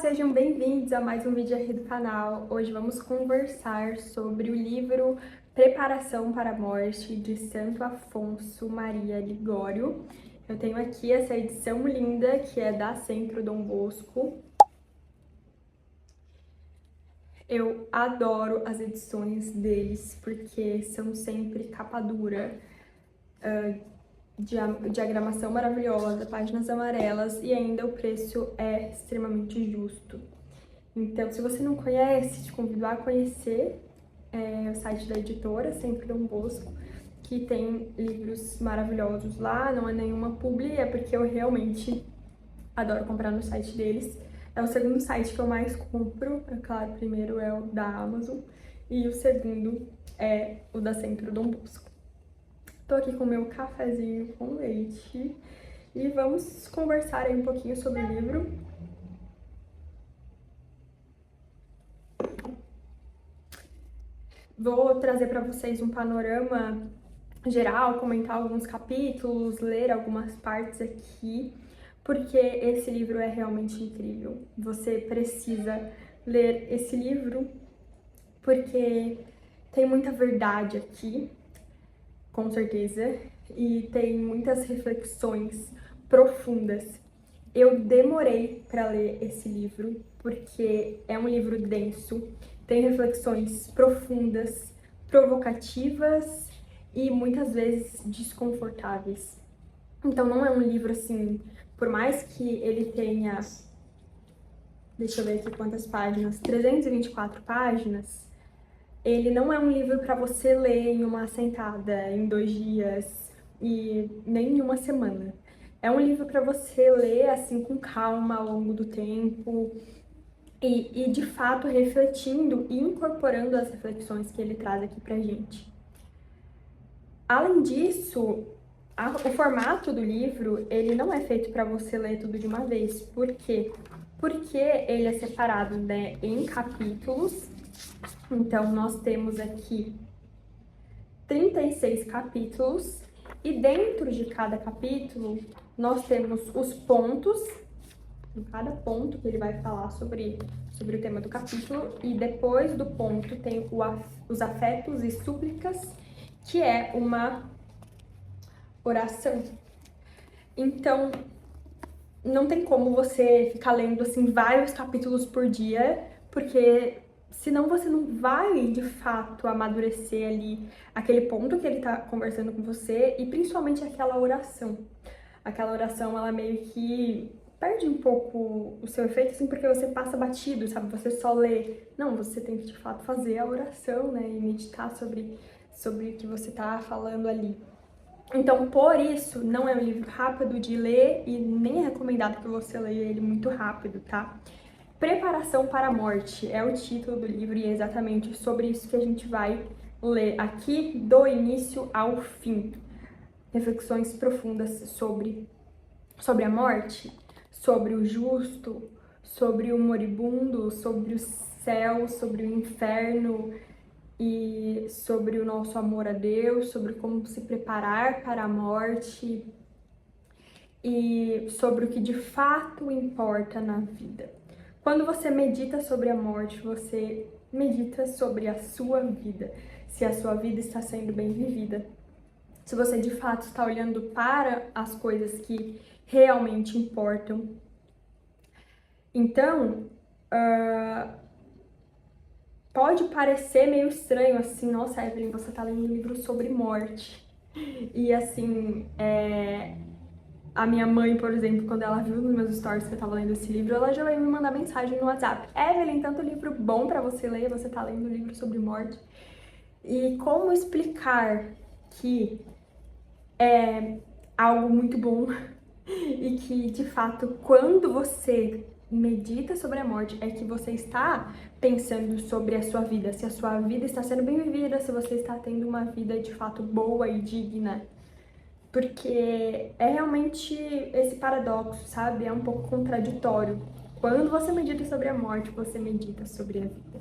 Sejam bem-vindos a mais um vídeo aqui do canal. Hoje vamos conversar sobre o livro Preparação para a Morte, de Santo Afonso Maria Ligório. Eu tenho aqui essa edição linda, que é da Centro Dom Bosco. Eu adoro as edições deles, porque são sempre capa dura, diagramação maravilhosa, páginas amarelas e ainda o preço é extremamente justo. Então, se você não conhece, te convido a conhecer o site da editora, Centro Dom Bosco, que tem livros maravilhosos lá. Não é nenhuma publi, é porque eu realmente adoro comprar no site deles. É o segundo site que eu mais compro, é claro, o primeiro é o da Amazon e o segundo é o da Centro Dom Bosco. Tô aqui com o meu cafezinho com leite e vamos conversar aí um pouquinho sobre o livro. Vou trazer para vocês um panorama geral, comentar alguns capítulos, ler algumas partes aqui, porque esse livro é realmente incrível. Você precisa ler esse livro porque tem muita verdade aqui, com certeza, e tem muitas reflexões profundas. Eu demorei para ler esse livro porque é um livro denso, tem reflexões profundas, provocativas e muitas vezes desconfortáveis. Então não é um livro assim, por mais que ele tenha, deixa eu ver aqui quantas páginas, 324 páginas, ele não é um livro para você ler em uma sentada, em 2 dias e nem em uma semana. É um livro para você ler assim com calma ao longo do tempo e de fato refletindo e incorporando as reflexões que ele traz aqui pra gente. Além disso, o formato do livro, ele não é feito para você ler tudo de uma vez. Por quê? Porque ele é separado, né, em capítulos. Então, nós temos aqui 36 capítulos e dentro de cada capítulo nós temos os pontos, em cada ponto que ele vai falar sobre o tema do capítulo, e depois do ponto tem os afetos e súplicas, que é uma oração. Então, não tem como você ficar lendo assim vários capítulos por dia, porque senão você não vai de fato amadurecer ali aquele ponto que ele tá conversando com você e principalmente aquela oração. Aquela oração, ela meio que perde um pouco o seu efeito, assim, porque você passa batido, sabe? Você só lê. Não, você tem que de fato fazer a oração, né? E meditar sobre o que você tá falando ali. Então, por isso, não é um livro rápido de ler e nem é recomendado que você leia ele muito rápido, tá? Preparação para a Morte é o título do livro e é exatamente sobre isso que a gente vai ler aqui, do início ao fim. Reflexões profundas sobre a morte, sobre o justo, sobre o moribundo, sobre o céu, sobre o inferno, e sobre o nosso amor a Deus, sobre como se preparar para a morte e sobre o que de fato importa na vida. Quando você medita sobre a morte, você medita sobre a sua vida, se a sua vida está sendo bem vivida, se você de fato está olhando para as coisas que realmente importam. Então, pode parecer meio estranho, assim, nossa, Evelyn, você tá lendo um livro sobre morte. E, assim, a minha mãe, por exemplo, quando ela viu nos meus stories que eu tava lendo esse livro, ela já veio me mandar mensagem no WhatsApp. Evelyn, tanto livro bom pra você ler, você tá lendo um livro sobre morte. E como explicar que é algo muito bom e que, de fato, quando você medita sobre a morte, é que você está pensando sobre a sua vida, se a sua vida está sendo bem vivida, se você está tendo uma vida de fato boa e digna. Porque é realmente esse paradoxo, sabe? É um pouco contraditório. Quando você medita sobre a morte, você medita sobre a vida.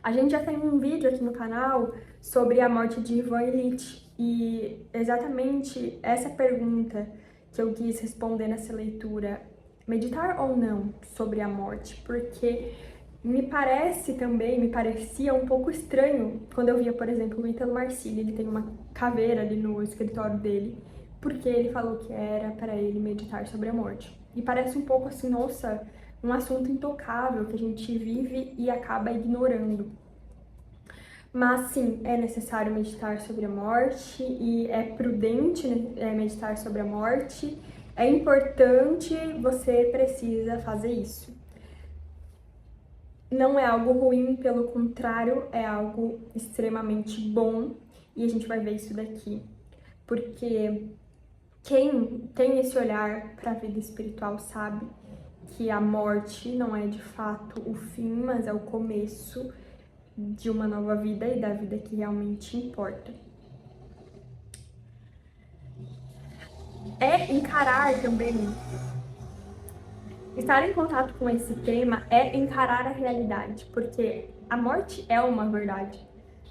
A gente já tem um vídeo aqui no canal sobre a morte de Ivan Illich e exatamente essa pergunta que eu quis responder nessa leitura meditar ou não sobre a morte, porque me parecia um pouco estranho quando eu via, por exemplo, o Ítalo Marcilli, ele tem uma caveira ali no escritório dele, porque ele falou que era para ele meditar sobre a morte. E parece um pouco assim, nossa, um assunto intocável que a gente vive e acaba ignorando. Mas sim, é necessário meditar sobre a morte e é prudente, né, meditar sobre a morte. É importante, você precisa fazer isso. Não é algo ruim, pelo contrário, é algo extremamente bom e a gente vai ver isso daqui. Porque quem tem esse olhar para a vida espiritual sabe que a morte não é de fato o fim, mas é o começo de uma nova vida e da vida que realmente importa. É encarar também, estar em contato com esse tema é encarar a realidade, porque a morte é uma verdade.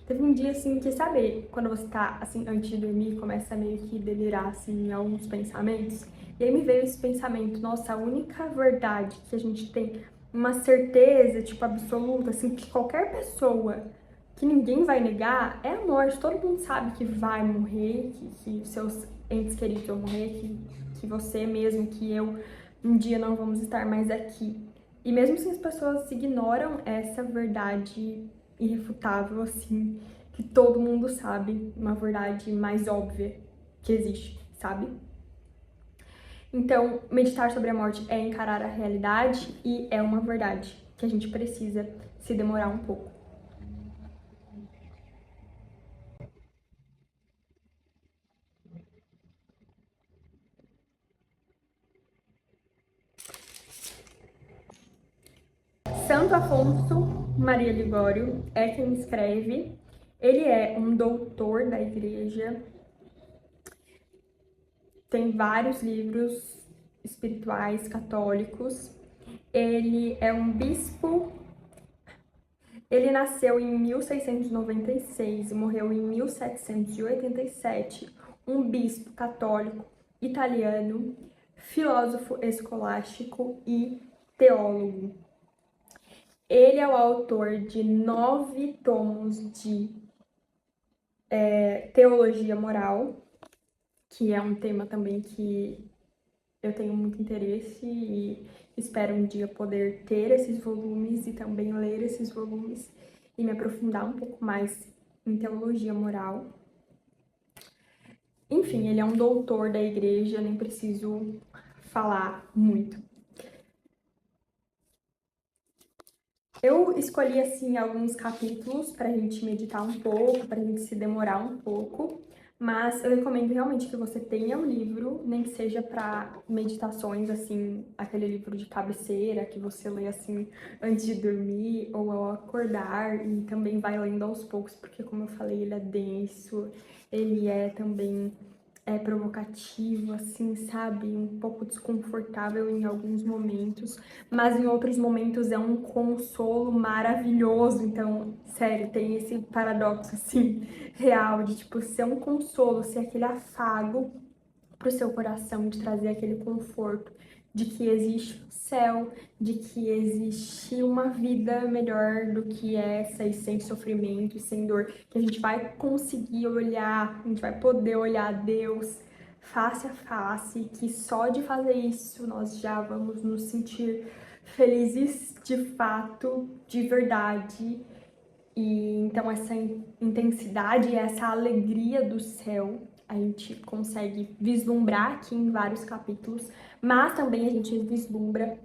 Teve um dia, assim, que, sabe, quando você tá, assim, antes de dormir, começa a meio que delirar, assim, em alguns pensamentos? E aí me veio esse pensamento, nossa, a única verdade que a gente tem, uma certeza, tipo, absoluta, assim, que qualquer pessoa, que ninguém vai negar, é a morte. Todo mundo sabe que vai morrer, que seus entes queridos vão morrer, que você mesmo, que eu, um dia não vamos estar mais aqui. E mesmo se as pessoas ignoram essa verdade irrefutável, assim, que todo mundo sabe, uma verdade mais óbvia que existe, sabe? Então, meditar sobre a morte é encarar a realidade e é uma verdade que a gente precisa se demorar um pouco. Santo Afonso Maria Ligório é quem escreve. Ele é um doutor da igreja, tem vários livros espirituais católicos. Ele é um bispo. Ele nasceu em 1696 e morreu em 1787. Um bispo católico italiano, filósofo escolástico e teólogo. Ele é o autor de 9 tomos de teologia moral, que é um tema também que eu tenho muito interesse e espero um dia poder ter esses volumes e também ler esses volumes e me aprofundar um pouco mais em teologia moral. Enfim, ele é um doutor da igreja, nem preciso falar muito. Eu escolhi, assim, alguns capítulos para a gente meditar um pouco, para a gente se demorar um pouco, mas eu recomendo realmente que você tenha um livro, nem que seja para meditações, assim, aquele livro de cabeceira que você lê, assim, antes de dormir ou ao acordar, e também vai lendo aos poucos, porque, como eu falei, ele é denso, ele é também provocativo, assim, sabe? Um pouco desconfortável em alguns momentos, mas em outros momentos é um consolo maravilhoso. Então, sério, tem esse paradoxo, assim, real, de, tipo, ser um consolo, ser aquele afago pro seu coração, de trazer aquele conforto, de que existe o céu, de que existe uma vida melhor do que essa, e sem sofrimento e sem dor, que a gente vai conseguir olhar, a gente vai poder olhar Deus face a face, que só de fazer isso nós já vamos nos sentir felizes de fato, de verdade. E então essa intensidade e essa alegria do céu a gente consegue vislumbrar aqui em vários capítulos, mas também a gente vislumbra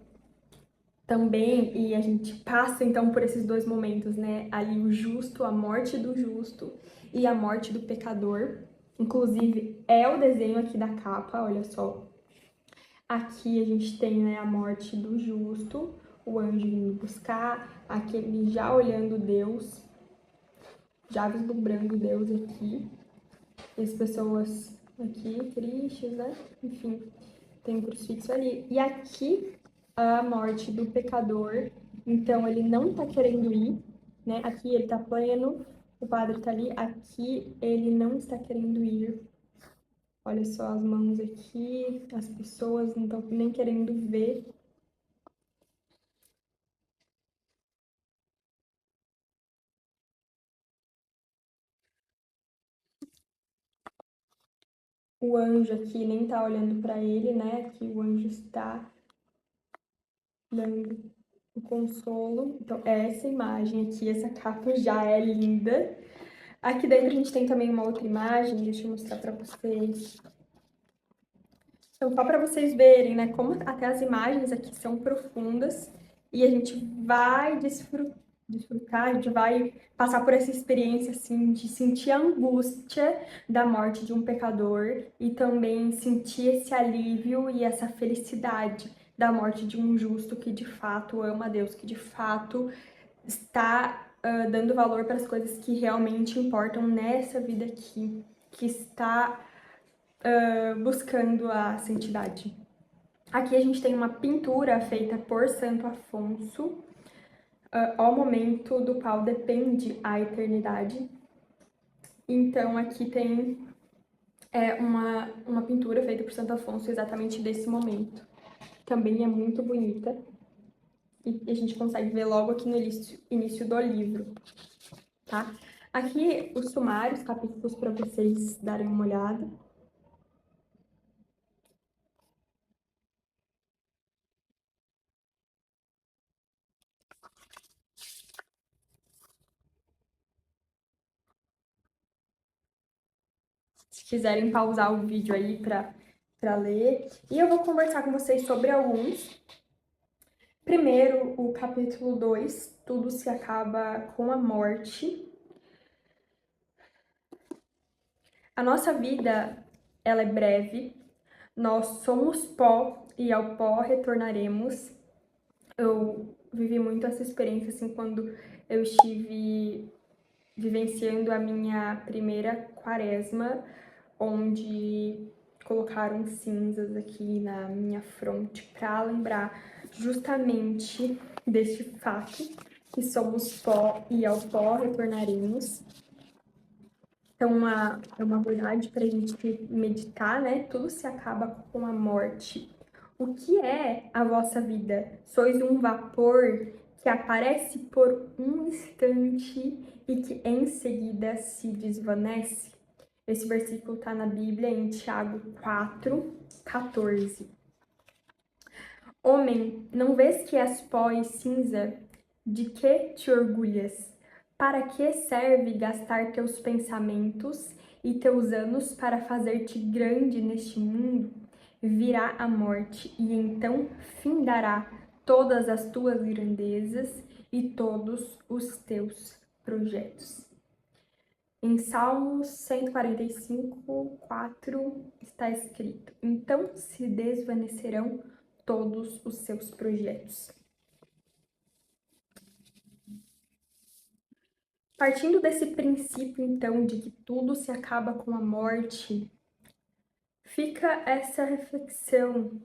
também e a gente passa então por esses dois momentos, né? Ali o justo, a morte do justo e a morte do pecador. Inclusive é o desenho aqui da capa, olha só. Aqui a gente tem, né, a morte do justo, o anjo vindo buscar, aquele já olhando Deus, já vislumbrando Deus aqui. E as pessoas aqui tristes, né? Enfim, tem um crucifixo ali. E aqui a morte do pecador. Então ele não tá querendo ir, né? Aqui ele tá pleno, o padre tá ali. Aqui ele não está querendo ir. Olha só as mãos aqui, as pessoas não estão nem querendo ver. O anjo aqui nem tá olhando para ele, né? Aqui o anjo está dando o consolo. Então, essa imagem aqui, essa capa já é linda. Aqui dentro a gente tem também uma outra imagem, deixa eu mostrar para vocês. Então, só para vocês verem, né, como até as imagens aqui são profundas e a gente vai desfrutar, a gente vai passar por essa experiência, assim, de sentir a angústia da morte de um pecador e também sentir esse alívio e essa felicidade da morte de um justo que de fato ama a Deus, que de fato está dando valor para as coisas que realmente importam nessa vida aqui, que está buscando a santidade. Aqui a gente tem uma pintura feita por Santo Afonso. Ao momento do qual depende a eternidade. Então aqui tem uma pintura feita por Santo Afonso exatamente desse momento. Também é muito bonita. E a gente consegue ver logo aqui no início do livro, tá? Aqui os sumários, capítulos para vocês darem uma olhada. Se quiserem pausar o vídeo aí para ler. E eu vou conversar com vocês sobre alguns. Primeiro, o capítulo 2, tudo se acaba com a morte. A nossa vida, ela é breve, nós somos pó e ao pó retornaremos. Eu vivi muito essa experiência, assim, quando eu estive vivenciando a minha primeira quaresma, onde colocaram cinzas aqui na minha fronte para lembrar justamente deste fato, que somos pó e ao pó retornaremos. Então, é uma verdade para a gente meditar, né? Tudo se acaba com a morte. O que é a vossa vida? Sois um vapor que aparece por um instante e que em seguida se desvanece? Esse versículo está na Bíblia, em Tiago 4:14. Homem, não vês que és pó e cinza? De que te orgulhas? Para que serve gastar teus pensamentos e teus anos para fazer-te grande neste mundo? Virá a morte, e então findará todas as tuas grandezas e todos os teus projetos. Em Salmos 145, 4 está escrito: então se desvanecerão todos os seus projetos. Partindo desse princípio, então, de que tudo se acaba com a morte, fica essa reflexão: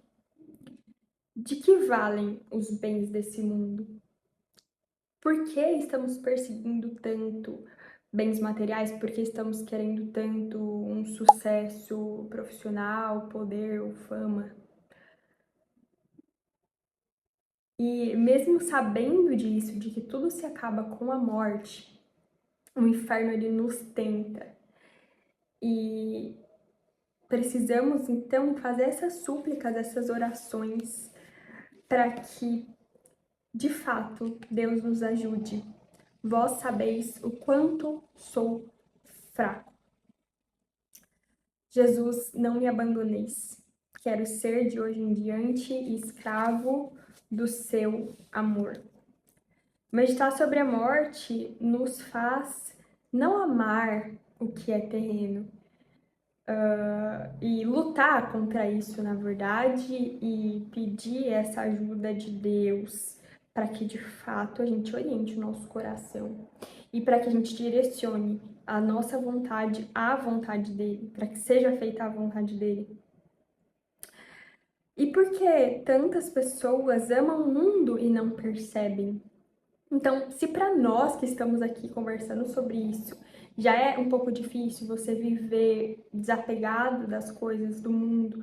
de que valem os bens desse mundo? Por que estamos perseguindo tanto bens materiais? Por que estamos querendo tanto um sucesso profissional, poder ou fama? E mesmo sabendo disso, de que tudo se acaba com a morte, o inferno ele nos tenta. E precisamos então fazer essas súplicas, essas orações, para que de fato Deus nos ajude. Vós sabeis o quanto sou fraco. Jesus, não me abandoneis. Quero ser de hoje em diante escravo do seu amor. Meditar sobre a morte nos faz não amar o que é terreno e lutar contra isso, na verdade, e pedir essa ajuda de Deus para que de fato a gente oriente o nosso coração e para que a gente direcione a nossa vontade à vontade dele, para que seja feita a vontade dele. E por que tantas pessoas amam o mundo e não percebem? Então, se para nós que estamos aqui conversando sobre isso já é um pouco difícil você viver desapegado das coisas do mundo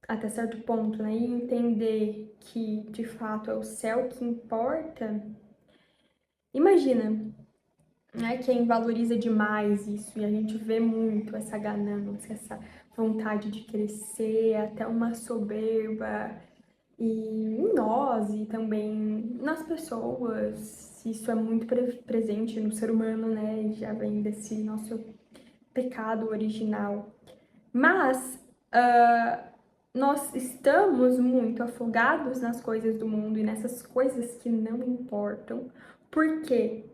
até certo ponto, né, e entender que de fato é o céu que importa, imagina né? Quem valoriza demais isso, e a gente vê muito essa ganância, essa vontade de crescer, até uma soberba, e em nós e também nas pessoas. Isso é muito presente no ser humano, né? E já vem desse nosso pecado original. Mas nós estamos muito afogados nas coisas do mundo e nessas coisas que não importam. Por quê?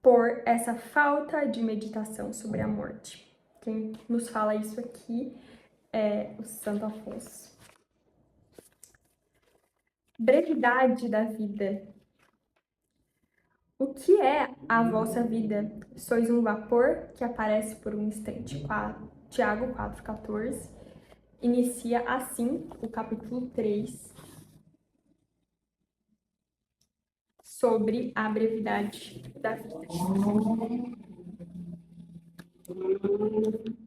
Por essa falta de meditação sobre a morte. Quem nos fala isso aqui é o Santo Afonso. Brevidade da vida. O que é a vossa vida? Sois um vapor que aparece por um instante. Tiago 4,14. Inicia assim o capítulo 3 sobre a brevidade da vida.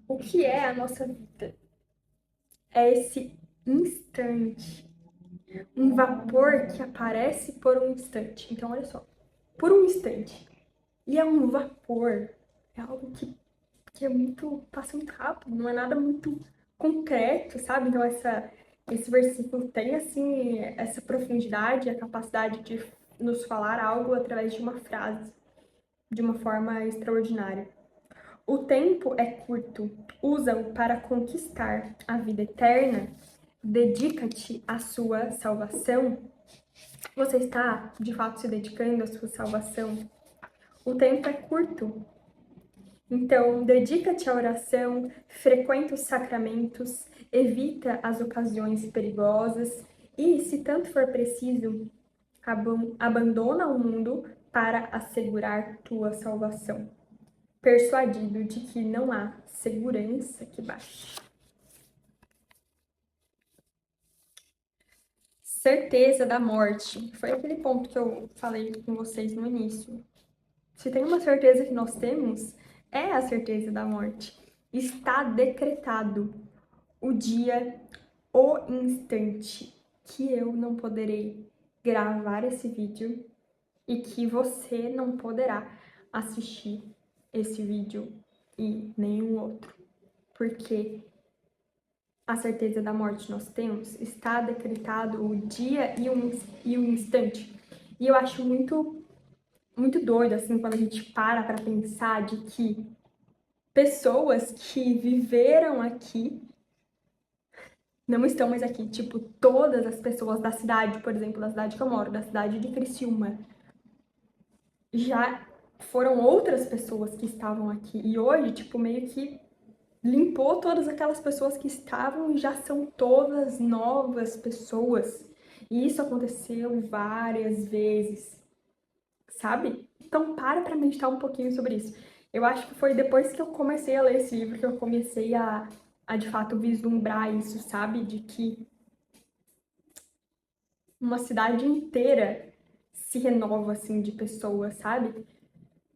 O que é a nossa vida? É esse instante, um vapor que aparece por um instante. Então, olha só, por um instante. E é um vapor, é algo que é muito, passa muito rápido, não é nada muito concreto, sabe? Então, esse versículo tem, assim, essa profundidade, a capacidade de nos falar algo através de uma frase, de uma forma extraordinária. O tempo é curto, usa-o para conquistar a vida eterna, dedica-te à sua salvação. Você está, de fato, se dedicando à sua salvação? O tempo é curto, então dedica-te à oração, frequenta os sacramentos, evita as ocasiões perigosas e, se tanto for preciso, abandona o mundo para assegurar tua salvação, persuadido de que não há segurança que baixe. Certeza da morte. Foi aquele ponto que eu falei com vocês no início. Se tem uma certeza que nós temos, é a certeza da morte. Está decretado o dia, o instante que eu não poderei gravar esse vídeo e que você não poderá assistir esse vídeo e nenhum outro. Porque a certeza da morte nós temos, está decretado o dia e o instante. E eu acho muito doido, assim, quando a gente para pensar de que pessoas que viveram aqui não estão mais aqui. Tipo, todas as pessoas da cidade, por exemplo, da cidade que eu moro, da cidade de Criciúma, já foram outras pessoas que estavam aqui. E hoje, tipo, meio que limpou todas aquelas pessoas que estavam e já são todas novas pessoas. E isso aconteceu várias vezes, sabe? Então para meditar um pouquinho sobre isso. Eu acho que foi depois que eu comecei a ler esse livro que eu comecei a de fato vislumbrar isso, sabe? De que uma cidade inteira se renova, assim, de pessoas, sabe?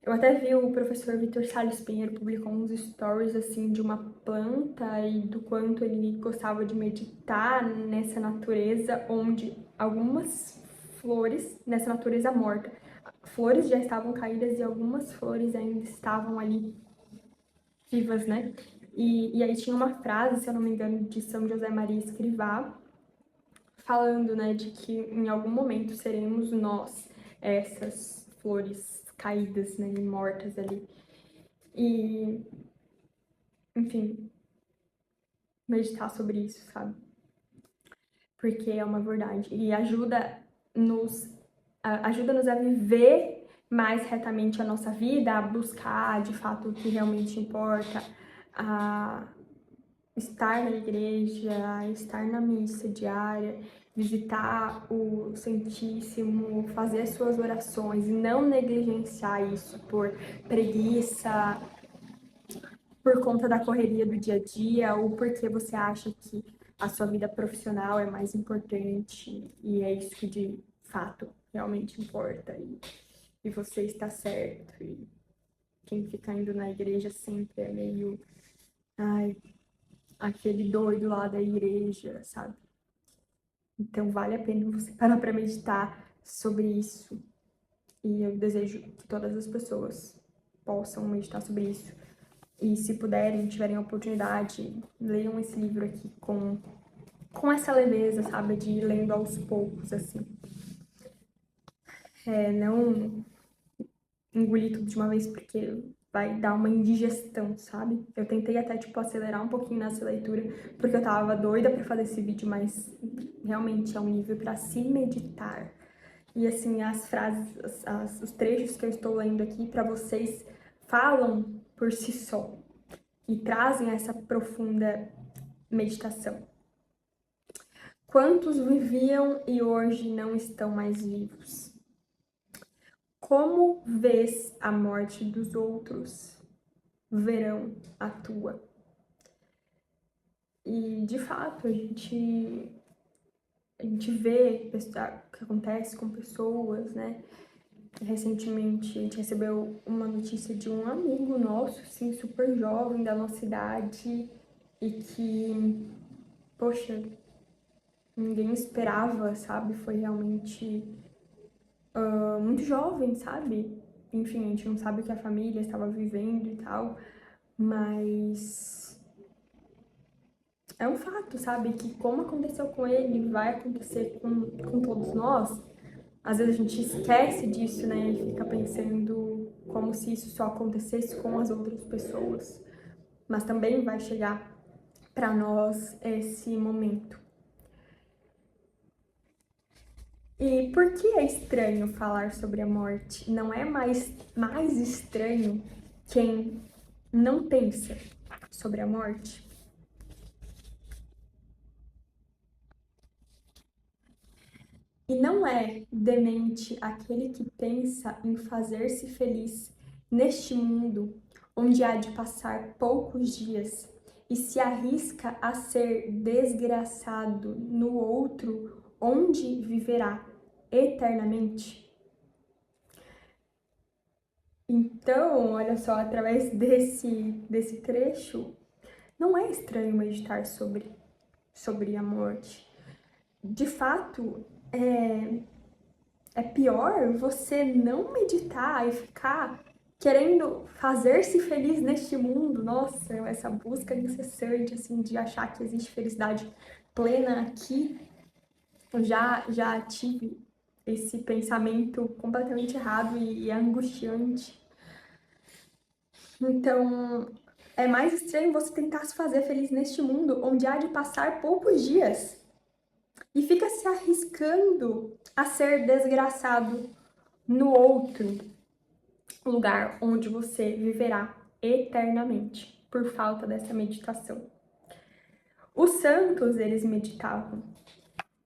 Eu até vi o professor Vitor Salles Pinheiro publicou uns stories, assim, de uma planta e do quanto ele gostava de meditar nessa natureza, onde algumas flores, nessa natureza morta, flores já estavam caídas e algumas flores ainda estavam ali vivas, né? E aí tinha uma frase, se eu não me engano, de São José Maria Escrivá, falando, né, de que em algum momento seremos nós, essas flores caídas, né, e mortas ali. E, enfim, meditar sobre isso, sabe? Porque é uma verdade. E ajuda-nos a viver mais retamente a nossa vida, a buscar, de fato, o que realmente importa, a estar na igreja, estar na missa diária, visitar o Santíssimo, fazer as suas orações e não negligenciar isso por preguiça, por conta da correria do dia a dia ou porque você acha que a sua vida profissional é mais importante e é isso que de fato realmente importa e você está certo e quem fica indo na igreja sempre é meio, ai, aquele doido lá da igreja, sabe? Então vale a pena você parar para meditar sobre isso. E eu desejo que todas as pessoas possam meditar sobre isso. E se puderem, tiverem a oportunidade, leiam esse livro aqui com essa leveza, sabe? De ir lendo aos poucos, assim. Não engolir tudo de uma vez, porque vai dar uma indigestão, sabe? Eu tentei até, tipo, acelerar um pouquinho nessa leitura, porque eu tava doida pra fazer esse vídeo, mas realmente é um livro pra se meditar. E, assim, as frases, os trechos que eu estou lendo aqui pra vocês falam por si só e trazem essa profunda meditação. Quantos viviam e hoje não estão mais vivos? Como vês a morte dos outros? Verão a tua. E, de fato, a gente vê o que acontece com pessoas, né? Recentemente, a gente recebeu uma notícia de um amigo nosso, assim, super jovem, da nossa idade, e que, poxa, ninguém esperava, sabe? Foi realmente muito jovem, sabe? Enfim, a gente não sabe o que a família estava vivendo e tal, mas é um fato, sabe? Que como aconteceu com ele, vai acontecer com todos nós. Às vezes a gente esquece disso, né? E fica pensando como se isso só acontecesse com as outras pessoas. Mas também vai chegar para nós esse momento. E por que é estranho falar sobre a morte? Não é mais estranho quem não pensa sobre a morte? E não é demente aquele que pensa em fazer-se feliz neste mundo onde há de passar poucos dias e se arrisca a ser desgraçado no outro onde viverá eternamente? Então, olha só, através desse trecho, não é estranho meditar sobre a morte. De fato, é pior você não meditar e ficar querendo fazer-se feliz neste mundo. Nossa, essa busca incessante, assim, de achar que existe felicidade plena aqui. Eu já tive esse pensamento completamente errado e é angustiante. Então, é mais estranho você tentar se fazer feliz neste mundo onde há de passar poucos dias e fica se arriscando a ser desgraçado no outro lugar onde você viverá eternamente por falta dessa meditação. Os santos, eles meditavam.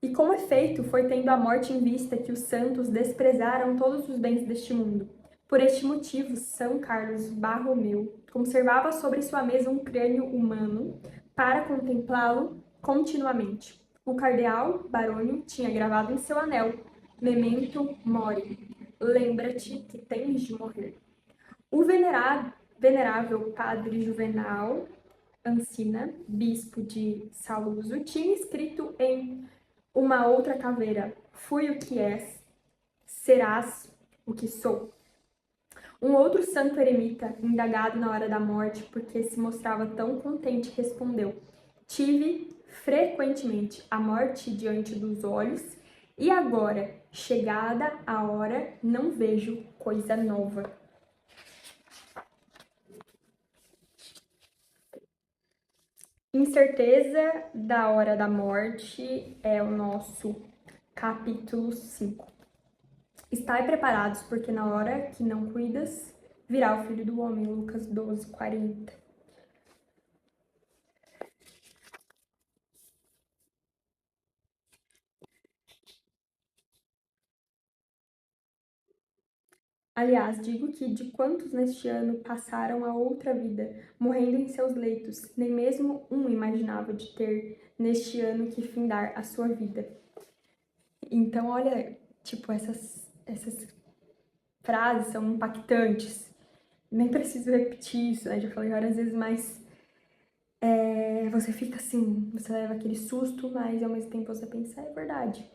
E com efeito, foi tendo a morte em vista que os santos desprezaram todos os bens deste mundo. Por este motivo, São Carlos Borromeu conservava sobre sua mesa um crânio humano para contemplá-lo continuamente. O cardeal Barônio tinha gravado em seu anel: Memento mori. Lembra-te que tens de morrer. O venerável padre Juvenal Ancina, bispo de Saluzzo, tinha escrito em uma outra caveira: fui o que és, serás o que sou. Um outro santo eremita, indagado na hora da morte porque se mostrava tão contente, respondeu: tive frequentemente a morte diante dos olhos e agora, chegada a hora, não vejo coisa nova. Incerteza da hora da morte é o nosso capítulo 5. Estai preparados, porque na hora que não cuidas, virá o Filho do Homem. Lucas 12, 40. Aliás, digo que de quantos neste ano passaram a outra vida, morrendo em seus leitos, nem mesmo um imaginava de ter neste ano que findar a sua vida. Então, olha, tipo, essas frases são impactantes. Nem preciso repetir isso, né? Já falei várias vezes, mas você fica assim, você leva aquele susto, mas ao mesmo tempo você pensa, é verdade.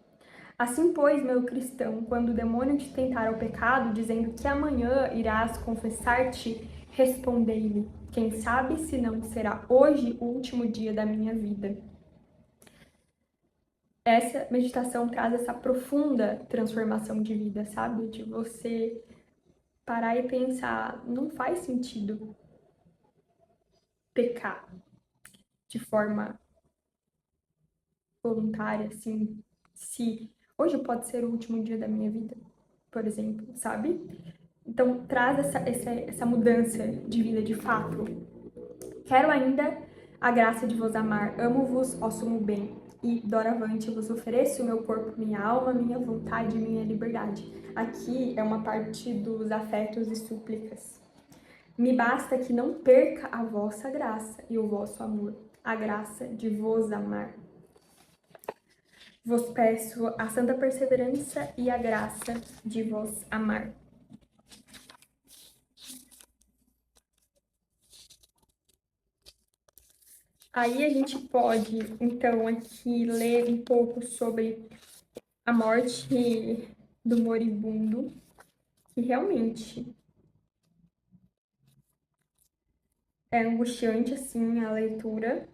Assim, pois, meu cristão, quando o demônio te tentar ao pecado, dizendo que amanhã irás confessar-te, respondei-lhe: quem sabe se não será hoje o último dia da minha vida. Essa meditação traz essa profunda transformação de vida, sabe? De você parar e pensar, não faz sentido pecar de forma voluntária, assim, se hoje pode ser o último dia da minha vida, por exemplo, sabe? Então, traz essa mudança de vida de fato. Quero ainda a graça de vos amar, amo-vos, ó sumo bem, e doravante vos ofereço o meu corpo, minha alma, minha vontade e minha liberdade. Aqui é uma parte dos afetos e súplicas. Me basta que não perca a vossa graça e o vosso amor, a graça de vos amar. Vos peço a santa perseverança e a graça de vos amar. Aí a gente pode, então, aqui ler um pouco sobre a morte do moribundo, que realmente é angustiante, assim, a leitura.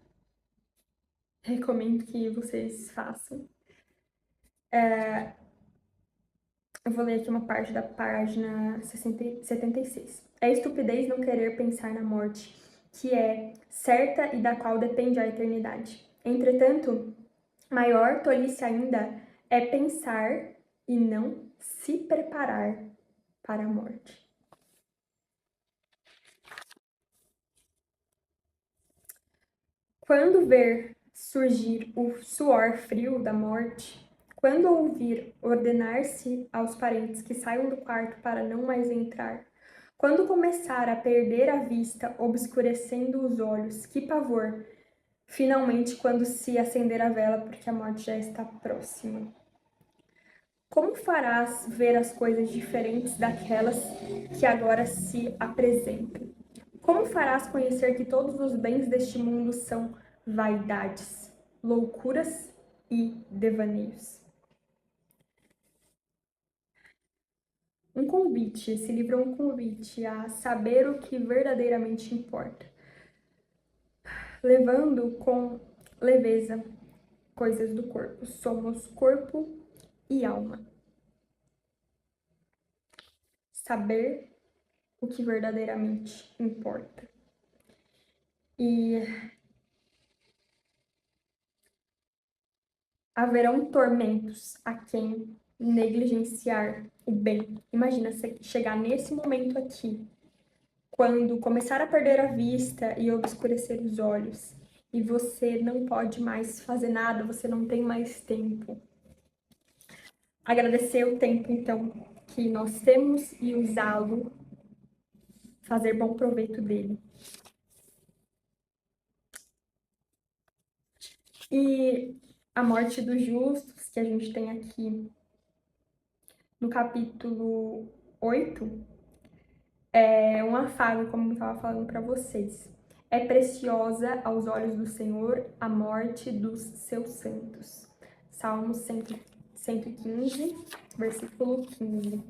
Recomendo que vocês façam. Eu vou ler aqui uma parte da página 76. É estupidez não querer pensar na morte, que é certa e da qual depende a eternidade. Entretanto, maior tolice ainda é pensar e não se preparar para a morte. Quando ver surgir o suor frio da morte, quando ouvir ordenar-se aos parentes que saiam do quarto para não mais entrar, quando começar a perder a vista, obscurecendo os olhos, que pavor! Finalmente, quando se acender a vela, porque a morte já está próxima. Como farás ver as coisas diferentes daquelas que agora se apresentam? Como farás conhecer que todos os bens deste mundo são vaidades, loucuras e devaneios? Um convite, esse livro é um convite a saber o que verdadeiramente importa, levando com leveza coisas do corpo. Somos corpo e alma. Saber o que verdadeiramente importa. E haverão tormentos a quem negligenciar o bem. Imagina você chegar nesse momento aqui, quando começar a perder a vista e obscurecer os olhos, e você não pode mais fazer nada, você não tem mais tempo. Agradecer o tempo, então, que nós temos e usá-lo, fazer bom proveito dele. E a morte dos justos, que a gente tem aqui no capítulo 8, é um afago, como eu estava falando para vocês. É preciosa aos olhos do Senhor a morte dos seus santos. Salmo 115, versículo 15.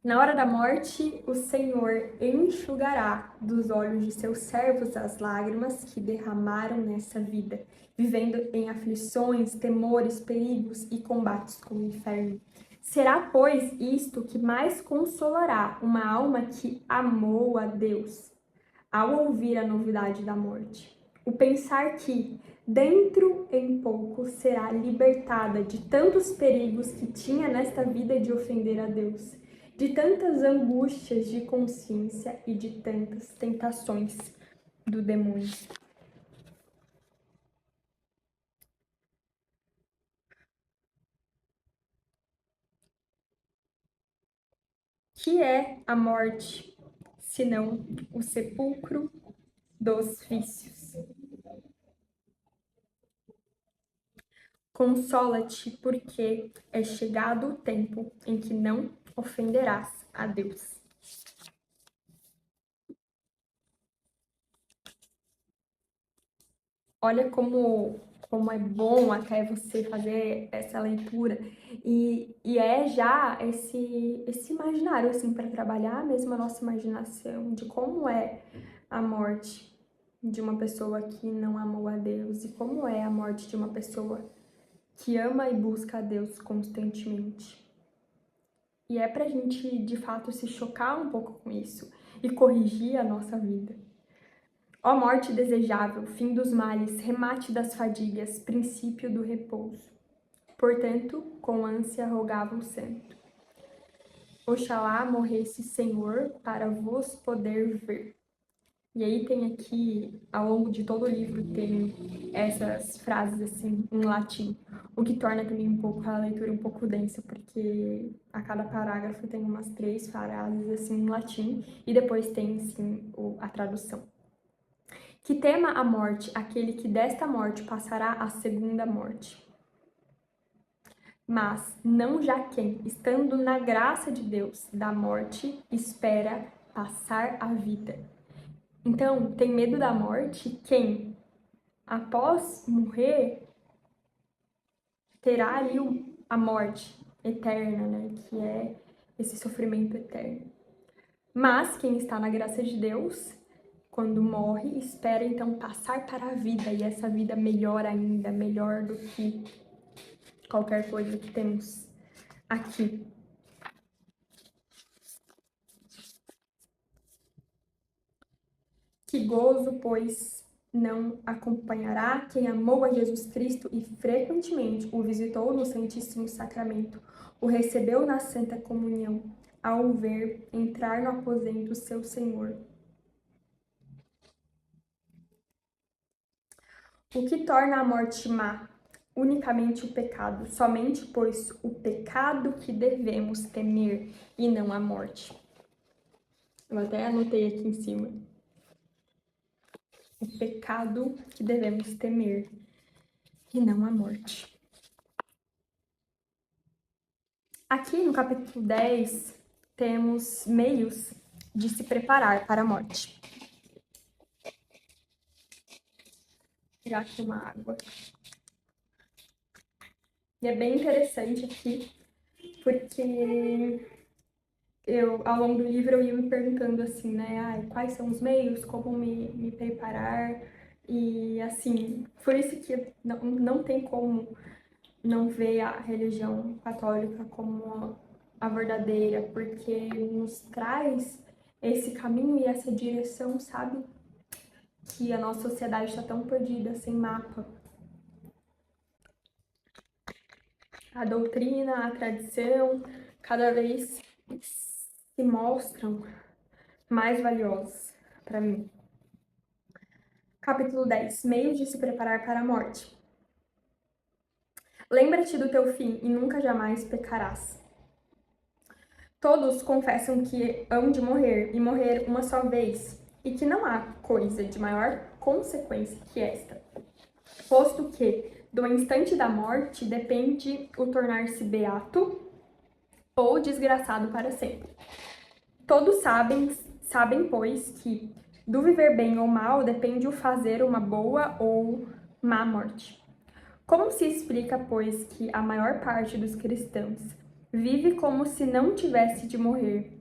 Na hora da morte, o Senhor enxugará dos olhos de seus servos as lágrimas que derramaram nessa vida, vivendo em aflições, temores, perigos e combates com o inferno. Será, pois, isto que mais consolará uma alma que amou a Deus ao ouvir a novidade da morte. O pensar que, dentro em pouco, será libertada de tantos perigos que tinha nesta vida de ofender a Deus, de tantas angústias de consciência e de tantas tentações do demônio. Que é a morte, senão o sepulcro dos vícios? Consola-te, porque é chegado o tempo em que não ofenderás a Deus. Olha como como é bom até você fazer essa leitura. E é já esse imaginário, assim, para trabalhar mesmo a nossa imaginação de como é a morte de uma pessoa que não amou a Deus e como é a morte de uma pessoa que ama e busca a Deus constantemente. E é pra gente, de fato, se chocar um pouco com isso e corrigir a nossa vida. Ó morte desejável, fim dos males, remate das fadigas, princípio do repouso. Portanto, com ânsia rogava o santo. Oxalá morresse, Senhor, para vos poder ver. E aí tem aqui, ao longo de todo o livro, tem essas frases assim, em latim, o que torna também um pouco a leitura um pouco densa, porque a cada parágrafo tem umas 3 frases assim em latim, e depois tem, sim, a tradução. Que tema a morte, aquele que desta morte passará à segunda morte. Mas não já quem, estando na graça de Deus da morte, espera passar a vida. Então, tem medo da morte quem, após morrer, terá ali a morte eterna, né? Que é esse sofrimento eterno. Mas quem está na graça de Deus, quando morre, espera então passar para a vida, e essa vida melhor ainda, melhor do que qualquer coisa que temos aqui. Que gozo, pois, não acompanhará quem amou a Jesus Cristo e frequentemente o visitou no Santíssimo Sacramento, o recebeu na Santa Comunhão, ao o ver entrar no aposento seu Senhor. O que torna a morte má? Unicamente o pecado, somente, pois, o pecado que devemos temer e não a morte. Eu até anotei aqui em cima. O pecado que devemos temer e não a morte. Aqui no capítulo 10, temos meios de se preparar para a morte. Vou pegar aqui uma água. E é bem interessante aqui, porque ao longo do livro, eu ia me perguntando assim, né, quais são os meios, como me preparar, e assim, por isso que não tem como não ver a religião católica como a verdadeira, porque nos traz esse caminho e essa direção, sabe? Que a nossa sociedade está tão perdida, sem mapa. A doutrina, a tradição, cada vez se mostram mais valiosas para mim. Capítulo 10. Meios de se preparar para a morte. Lembra-te do teu fim e nunca jamais pecarás. Todos confessam que hão de morrer e morrer uma só vez, e que não há coisa de maior consequência que esta, posto que do instante da morte depende o tornar-se beato ou desgraçado para sempre. Todos sabem, pois, que do viver bem ou mal depende o fazer uma boa ou má morte. Como se explica, pois, que a maior parte dos cristãos vive como se não tivesse de morrer,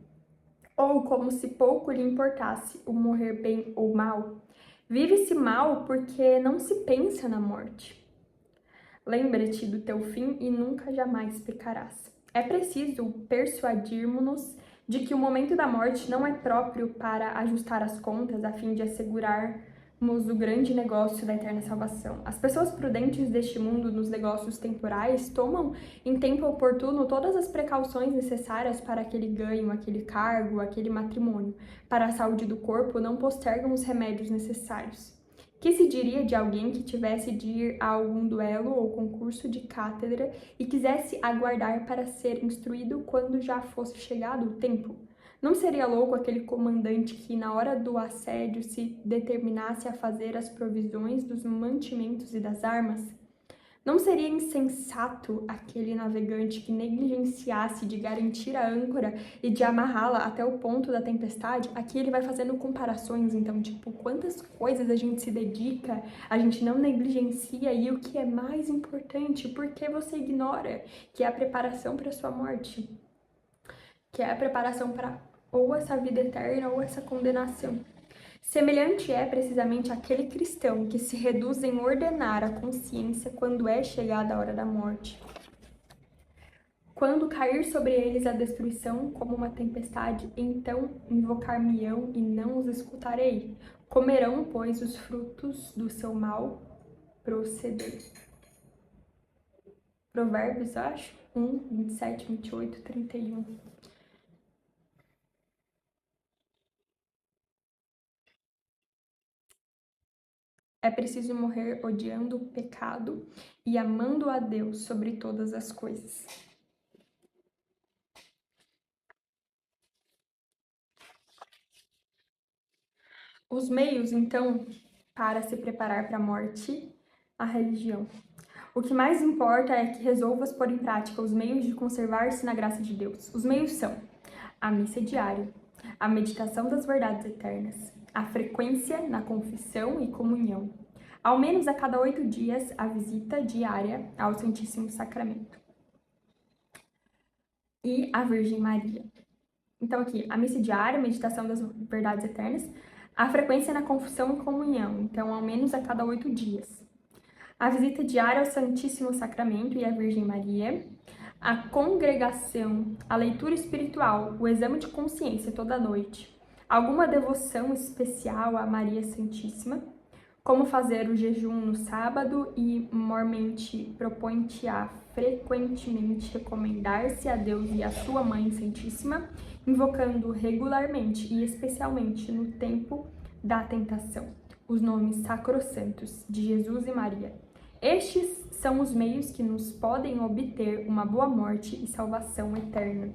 ou como se pouco lhe importasse o morrer bem ou mal? Vive-se mal porque não se pensa na morte. Lembra-te do teu fim e nunca jamais pecarás. É preciso persuadirmos-nos de que o momento da morte não é próprio para ajustar as contas a fim de assegurarmos o grande negócio da eterna salvação. As pessoas prudentes deste mundo nos negócios temporais tomam em tempo oportuno todas as precauções necessárias para aquele ganho, aquele cargo, aquele matrimônio. Para a saúde do corpo, não postergam os remédios necessários. Que se diria de alguém que tivesse de ir a algum duelo ou concurso de cátedra e quisesse aguardar para ser instruído quando já fosse chegado o tempo? Não seria louco aquele comandante que, na hora do assédio, se determinasse a fazer as provisões dos mantimentos e das armas? Não seria insensato aquele navegante que negligenciasse de garantir a âncora e de amarrá-la até o ponto da tempestade? Aqui ele vai fazendo comparações, então, tipo, quantas coisas a gente se dedica, a gente não negligencia, e o que é mais importante, por que você ignora? Que é a preparação para a sua morte, que é a preparação para ou essa vida eterna ou essa condenação. Semelhante é precisamente aquele cristão que se reduz em ordenar a consciência quando é chegada a hora da morte. Quando cair sobre eles a destruição como uma tempestade, então invocar-me-ão e não os escutarei. Comerão, pois, os frutos do seu mal proceder. Provérbios, acho, 27, 28, 31. É preciso morrer odiando o pecado e amando a Deus sobre todas as coisas. Os meios, então, para se preparar para a morte, a religião. O que mais importa é que resolvas pôr em prática os meios de conservar-se na graça de Deus. Os meios são a missa diária, a meditação das verdades eternas, a frequência na confissão e comunhão, ao menos a cada 8 dias, a visita diária ao Santíssimo Sacramento e à Virgem Maria. Então, aqui, a missa diária, a meditação das verdades eternas, a frequência na confissão e comunhão, então, ao menos a cada 8 dias. A visita diária ao Santíssimo Sacramento e à Virgem Maria, a congregação, a leitura espiritual, o exame de consciência toda noite, alguma devoção especial à Maria Santíssima, como fazer o jejum no sábado e mormente propõe-te-á frequentemente recomendar-se a Deus e a sua Mãe Santíssima, invocando regularmente e especialmente no tempo da tentação os nomes sacrossantos de Jesus e Maria. Estes são os meios que nos podem obter uma boa morte e salvação eterna.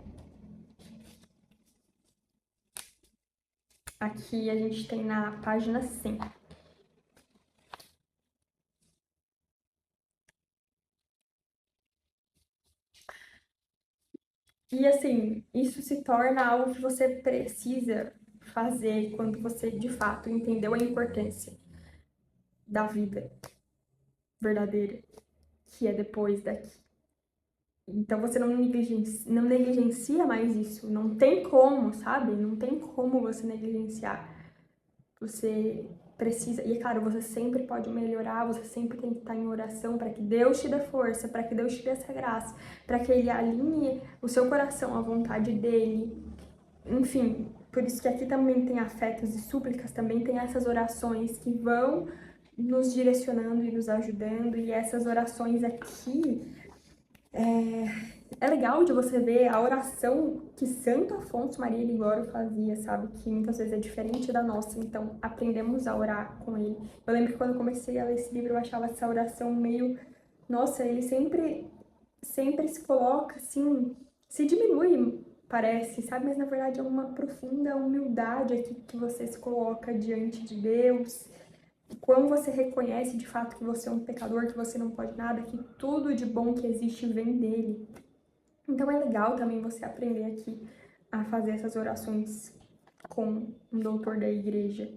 Aqui a gente tem na página 100. E assim, isso se torna algo que você precisa fazer quando você de fato entendeu a importância da vida verdadeira, que é depois daqui. Então você não negligencia mais isso. Não tem como, sabe? Não tem como você negligenciar. Você precisa. E é claro, você sempre pode melhorar, você sempre tem que estar em oração para que Deus te dê força, para que Deus te dê essa graça, para que Ele alinhe o seu coração à vontade dEle. Enfim, por isso que aqui também tem afetos e súplicas, também tem essas orações que vão nos direcionando e nos ajudando. E essas orações aqui. É legal de você ver a oração que Santo Afonso Maria Ligório fazia, sabe? Que muitas vezes é diferente da nossa, então aprendemos a orar com ele. Eu lembro que quando eu comecei a ler esse livro, eu achava essa oração meio... Nossa, ele sempre se coloca assim, se diminui, parece, sabe? Mas na verdade é uma profunda humildade aqui que você se coloca diante de Deus. Quando você reconhece de fato que você é um pecador, que você não pode nada, que tudo de bom que existe vem dele. Então é legal também você aprender aqui a fazer essas orações com um doutor da igreja.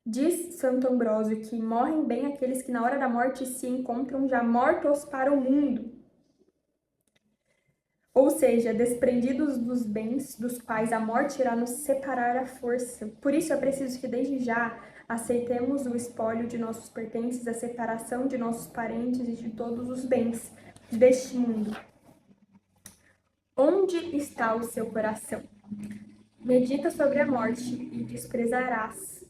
Diz Santo Ambrósio que morrem bem aqueles que na hora da morte se encontram já mortos para o mundo. Ou seja, desprendidos dos bens dos quais a morte irá nos separar à força. Por isso é preciso que desde já aceitemos o espólio de nossos pertences, a separação de nossos parentes e de todos os bens deste mundo. Onde está o seu coração? Medita sobre a morte e desprezarás.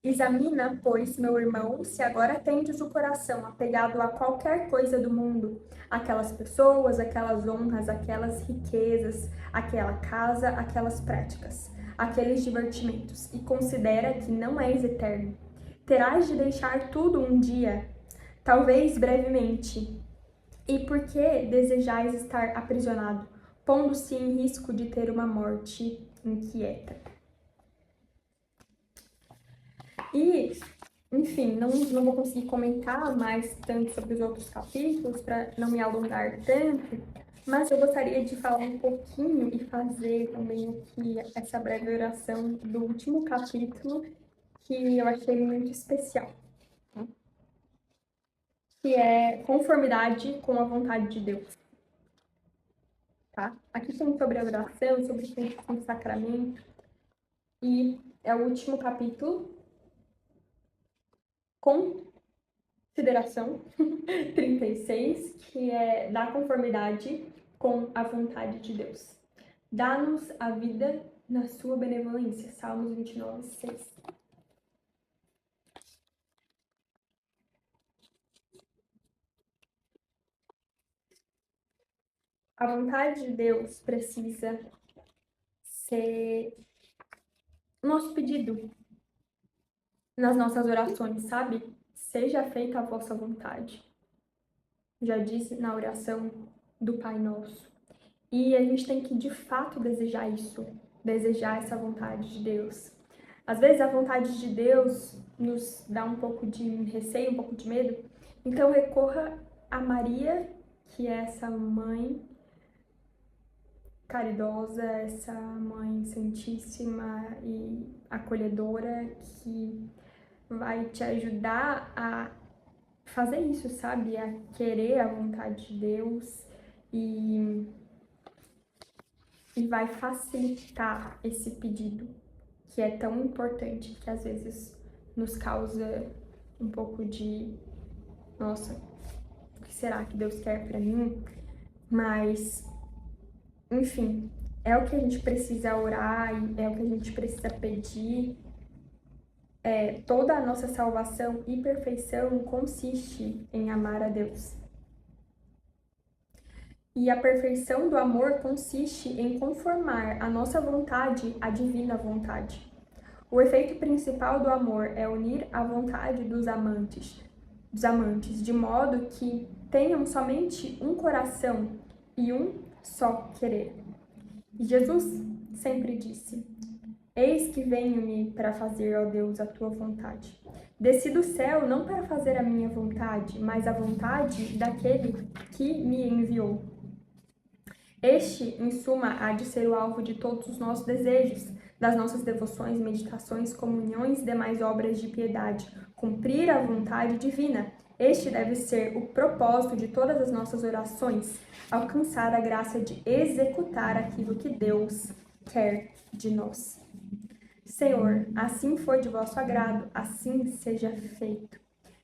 Examina, pois, meu irmão, se agora tendes o coração apegado a qualquer coisa do mundo, aquelas pessoas, aquelas honras, aquelas riquezas, aquela casa, aquelas práticas, aqueles divertimentos, e considera que não és eterno. Terás de deixar tudo um dia, talvez brevemente. E por que desejais estar aprisionado, pondo-se em risco de ter uma morte inquieta? E enfim, não vou conseguir comentar mais tanto sobre os outros capítulos para não me alongar tanto, mas eu gostaria de falar um pouquinho e fazer também aqui essa breve oração do último capítulo que eu achei muito especial, que é conformidade com a vontade de Deus, tá? Aqui tem sobre a oração, sobre o sacramento, e é o último capítulo, consideração 36, que é da conformidade com a vontade de Deus. Dá-nos a vida na sua benevolência. Salmos 29, 6. A vontade de Deus precisa ser nosso pedido nas nossas orações, sabe? Seja feita a vossa vontade. Já disse na oração do Pai Nosso. E a gente tem que, de fato, desejar isso, desejar essa vontade de Deus. Às vezes, a vontade de Deus nos dá um pouco de receio, um pouco de medo. Então, recorra a Maria, que é essa mãe caridosa, essa mãe santíssima e acolhedora, que vai te ajudar a fazer isso, sabe? A querer a vontade de Deus e vai facilitar esse pedido, que é tão importante, que às vezes nos causa um pouco de, nossa, o que será que Deus quer para mim? Mas, enfim, é o que a gente precisa orar, é o que a gente precisa pedir. Toda a nossa salvação e perfeição consiste em amar a Deus. E a perfeição do amor consiste em conformar a nossa vontade à divina vontade. O efeito principal do amor é unir a vontade dos amantes, de modo que tenham somente um coração e um só querer. E Jesus sempre disse: Eis que venho-me para fazer, ó Deus, a tua vontade. Desci do céu não para fazer a minha vontade, mas a vontade daquele que me enviou. Este, em suma, há de ser o alvo de todos os nossos desejos, das nossas devoções, meditações, comunhões e demais obras de piedade, cumprir a vontade divina. Este deve ser o propósito de todas as nossas orações, alcançar a graça de executar aquilo que Deus quer de nós. Senhor, assim foi de vosso agrado, assim seja feito.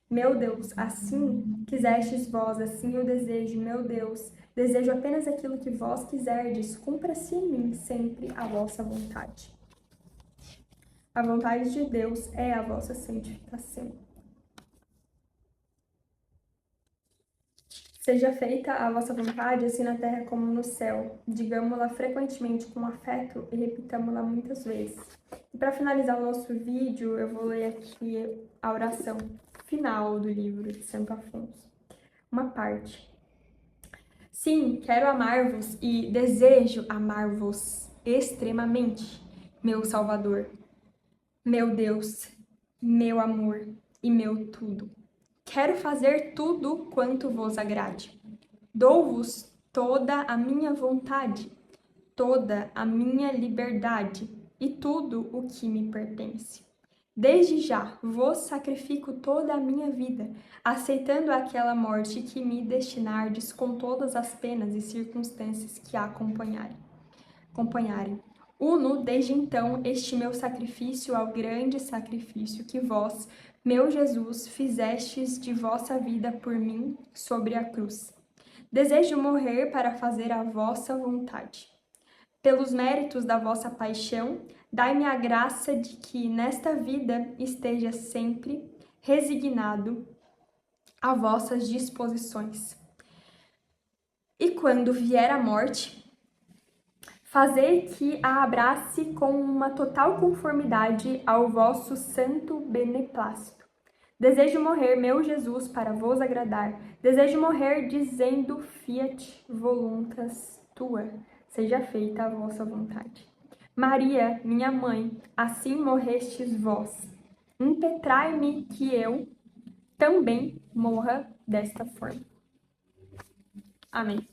Meu Deus, assim quisestes vós, assim eu desejo, meu Deus, desejo apenas aquilo que vós quiserdes, cumpra-se em mim sempre a vossa vontade. A vontade de Deus é a vossa santificação. Seja feita a vossa vontade, assim na terra como no céu. Digamo-la frequentemente com afeto e repitamo-la muitas vezes. E para finalizar o nosso vídeo, eu vou ler aqui a oração final do livro de Santo Afonso. Uma parte. Sim, quero amar-vos e desejo amar-vos extremamente, meu Salvador, meu Deus, meu amor e meu tudo. Quero fazer tudo quanto vos agrade. Dou-vos toda a minha vontade, toda a minha liberdade e tudo o que me pertence. Desde já vos sacrifico toda a minha vida, aceitando aquela morte que me destinardes com todas as penas e circunstâncias que a acompanharem. Uno desde então este meu sacrifício ao grande sacrifício que vós, meu Jesus, fizestes de vossa vida por mim sobre a cruz. Desejo morrer para fazer a vossa vontade. Pelos méritos da vossa paixão, dai-me a graça de que nesta vida esteja sempre resignado a vossas disposições. E quando vier a morte, fazei que a abrace com uma total conformidade ao vosso santo beneplácito. Desejo morrer, meu Jesus, para vos agradar. Desejo morrer dizendo fiat voluntas tua. Seja feita a vossa vontade. Maria, minha mãe, assim morrestes vós. impetrai-me que eu também morra desta forma. Amém.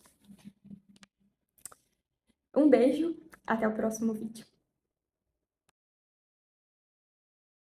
Um beijo, até o próximo vídeo.